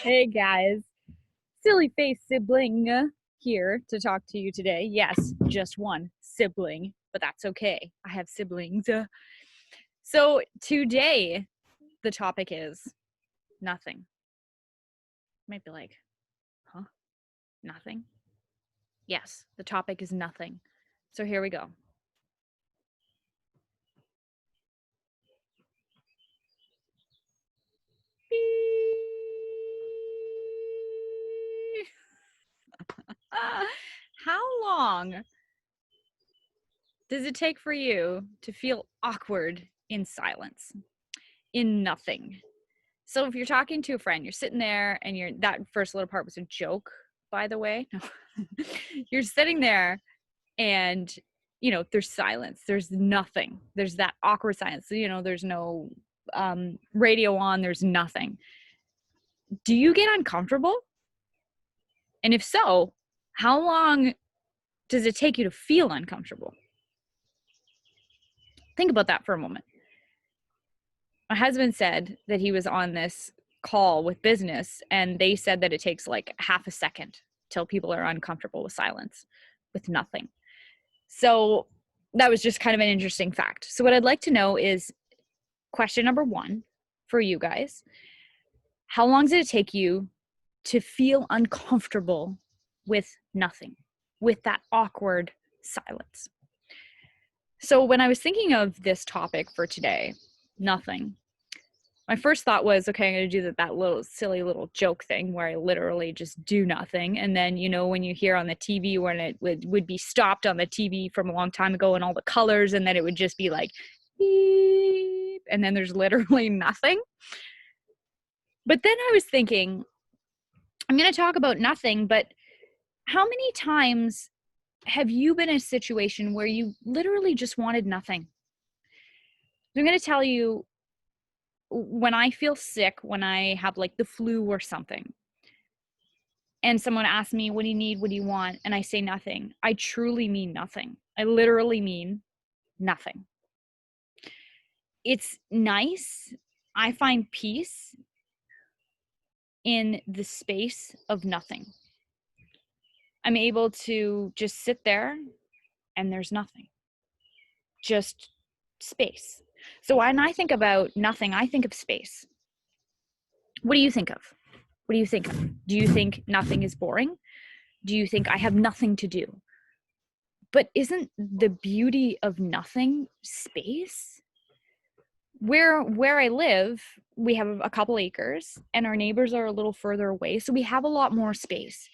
Hey guys, silly face sibling here to talk to you today. Yes, just one sibling, but that's okay. I have siblings. So today, the topic is nothing. Might be like, huh? Nothing? Yes, the topic is nothing. So here we go. How long does it take for you to feel awkward in silence, in nothing? So if you're talking to a friend, you're sitting there and that first little part was a joke, by the way. No. You're sitting there and there's silence. There's nothing. There's that awkward silence. There's no radio on, there's nothing. Do you get uncomfortable? And if so, how long does it take you to feel uncomfortable? Think about that for a moment. My husband said that he was on this call with business and they said that it takes like half a second till people are uncomfortable with silence, with nothing. So that was just kind of an interesting fact. So what I'd like to know is question number 1 for you guys. How long does it take you to feel uncomfortable with nothing, with that awkward silence? So when I was thinking of this topic for today, nothing, my first thought was, okay, I'm going to do that little silly little joke thing where I literally just do nothing. And then, when you hear on the TV when it would be stopped on the TV from a long time ago and all the colors, and then it would just be like, beep, and then there's literally nothing. But then I was thinking, I'm going to talk about nothing, but how many times have you been in a situation where you literally just wanted nothing? I'm going to tell you, when I feel sick, when I have like the flu or something, and someone asks me, what do you need? What do you want? And I say nothing. I truly mean nothing. I literally mean nothing. It's nice. I find peace in the space of nothing. I'm able to just sit there and there's nothing. Just space. So when I think about nothing, I think of space. What do you think of? What do you think of? Do you think nothing is boring? Do you think I have nothing to do? But isn't the beauty of nothing space? Where I live, we have a couple acres and our neighbors are a little further away, so we have a lot more space.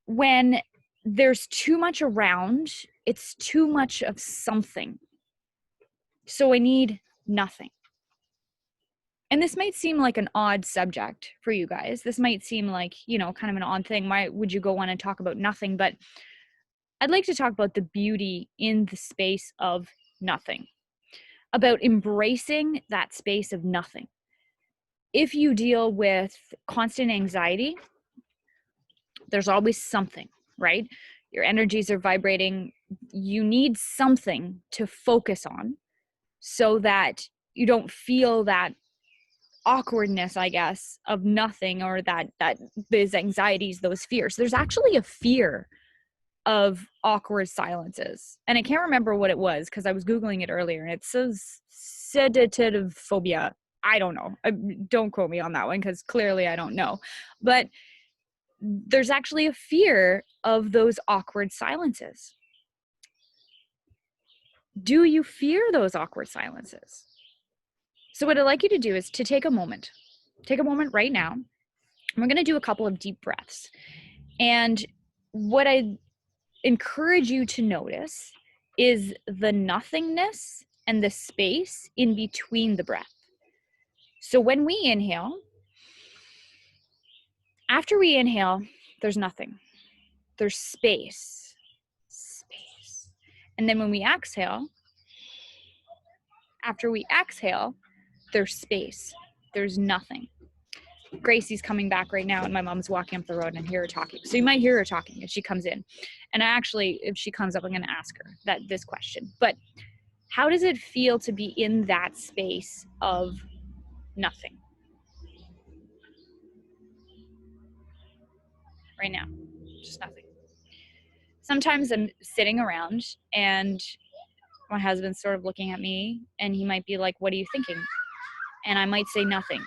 When there's too much around, it's too much of something. So I need nothing. And this might seem like an odd subject for you guys. This might seem like, kind of an odd thing. Why would you go on and talk about nothing? But I'd like to talk about the beauty in the space of nothing, about embracing that space of nothing. If you deal with constant anxiety, there's always something, right? Your energies are vibrating. You need something to focus on so that you don't feel that awkwardness, I guess, of nothing, or that those anxieties, those fears. There's actually a fear of awkward silences. And I can't remember what it was because I was Googling it earlier and it says sedative phobia. I don't know. Don't quote me on that one because clearly I don't know. But there's actually a fear of those awkward silences. Do you fear those awkward silences? So what I'd like you to do is to take a moment right now. We're going to do a couple of deep breaths. And what I encourage you to notice is the nothingness and the space in between the breath. So when we inhale, after we inhale, there's nothing. There's space. And then when we exhale, after we exhale, there's space. There's nothing. Gracie's coming back right now and my mom's walking up the road and I hear her talking. So you might hear her talking if she comes in. And if she comes up, I'm going to ask her this question. But how does it feel to be in that space of nothing? right now. Just nothing. Sometimes I'm sitting around and my husband's sort of looking at me and he might be like, what are you thinking? And I might say nothing,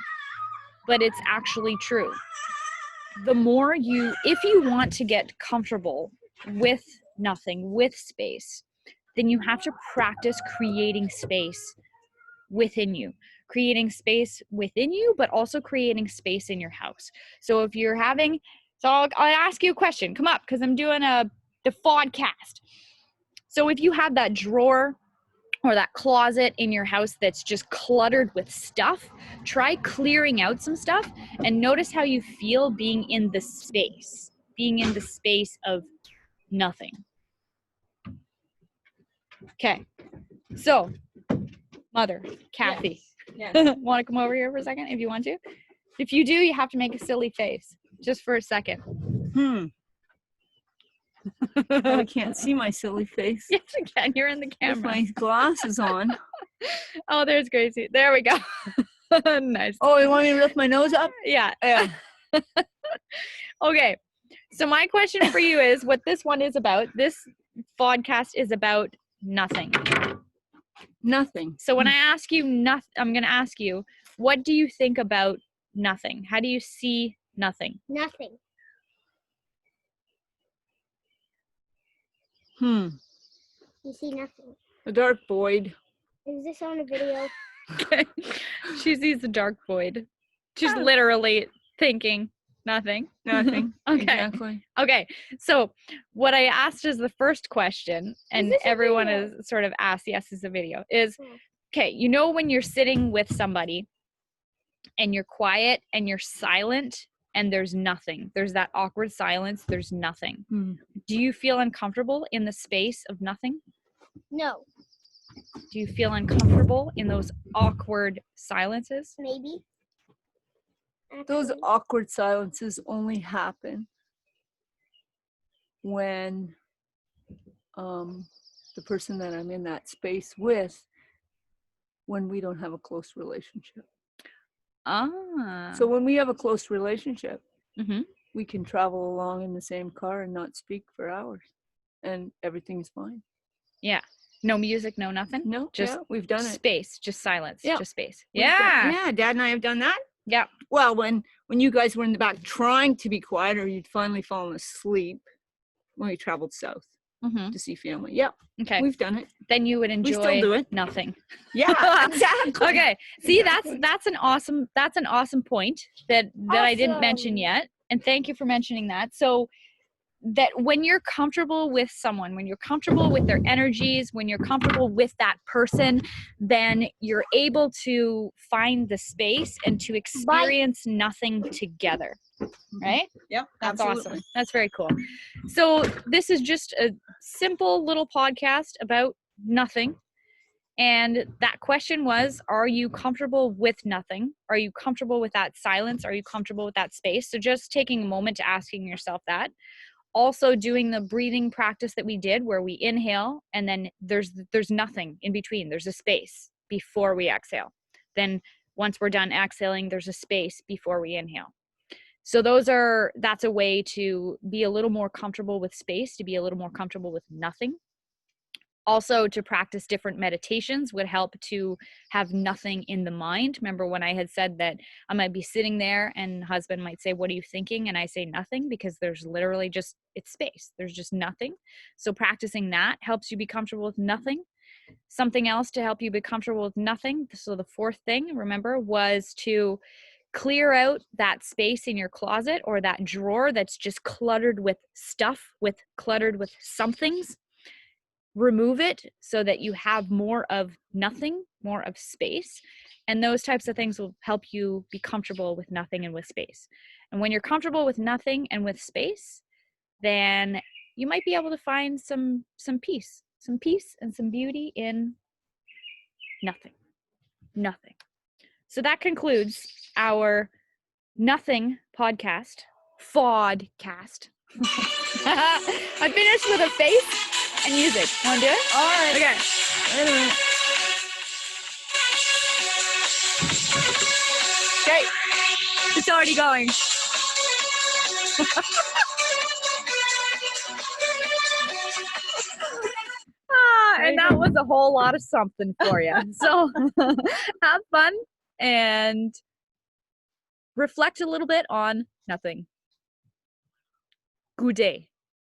but it's actually true. The more if you want to get comfortable with nothing, with space, then you have to practice creating space within you. Creating space within you, but also creating space in your house. So if you're having, I'll ask you a question. Come up, because I'm doing the Fodcast. So if you have that drawer or that closet in your house that's just cluttered with stuff, try clearing out some stuff and notice how you feel being in the space of nothing. Okay, so Mother, Kathy, yes. Want to come over here for a second if you want to? If you do, you have to make a silly face just for a second. I can't see my silly face. Yes, you can. You're in the camera. With my glasses on. Oh, there's Gracie. There we go. Nice. Oh, you want me to lift my nose up? Yeah. Yeah. Okay. So my question for you is what this one is about. This podcast is about nothing. Nothing. So when I ask you nothing, I'm going to ask you, what do you think about nothing? How do you see nothing? Nothing. You see nothing. A dark void. Is this on a video? Okay. She sees a dark void. She's literally thinking nothing. Nothing. Okay. Exactly. Okay. So what I asked is the first question, and everyone is sort of asked, yes, it's a video, is, okay, you know when you're sitting with somebody and you're quiet and you're silent and there's nothing. There's that awkward silence. There's nothing. Do you feel uncomfortable in the space of nothing? No. Do you feel uncomfortable in those awkward silences? Maybe. Actually. Those awkward silences only happen when the person that I'm in that space with, when we don't have a close relationship. So when we have a close relationship, we can travel along in the same car and not speak for hours, and everything's fine. Yeah. No music, no nothing? No, just we've done it. Space, just silence, just space. Yeah, Dad and I have done that. Yeah. Well, when you guys were in the back trying to be quiet, or you'd finally fallen asleep when we traveled south to see family. Yeah. Okay. We've done it. Then you would enjoy we still do it. Nothing. Yeah, exactly. Okay. See, that's an awesome point that I didn't mention yet. And thank you for mentioning that. So that when you're comfortable with someone, when you're comfortable with their energies, when you're comfortable with that person, then you're able to find the space and to experience nothing together. Right? Yep. That's absolutely. awesome. That's very cool. So this is just a simple little podcast about nothing. And that question was, are you comfortable with nothing? Are you comfortable with that silence? Are you comfortable with that space? So just taking a moment to asking yourself that. Also doing the breathing practice that we did where we inhale and then there's nothing in between. There's a space before we exhale. Then once we're done exhaling, there's a space before we inhale. So that's a way to be a little more comfortable with space, to be a little more comfortable with nothing. Also, to practice different meditations would help to have nothing in the mind. Remember when I had said that I might be sitting there and husband might say, what are you thinking? And I say nothing, because there's literally it's space. There's just nothing. So practicing that helps you be comfortable with nothing. Something else to help you be comfortable with nothing. So the fourth thing, remember, was to clear out that space in your closet or that drawer that's just cluttered with stuff, cluttered with somethings. Remove it so that you have more of nothing, more of space. And those types of things will help you be comfortable with nothing and with space. And when you're comfortable with nothing and with space, then you might be able to find some peace and some beauty in nothing. So that concludes our nothing podcast, Fodcast. I finished with a face and music. Want to do it? All right. Okay. Wait a minute. Okay. It's already going. And that was a whole lot of something for you. So have fun and reflect a little bit on nothing. Good day.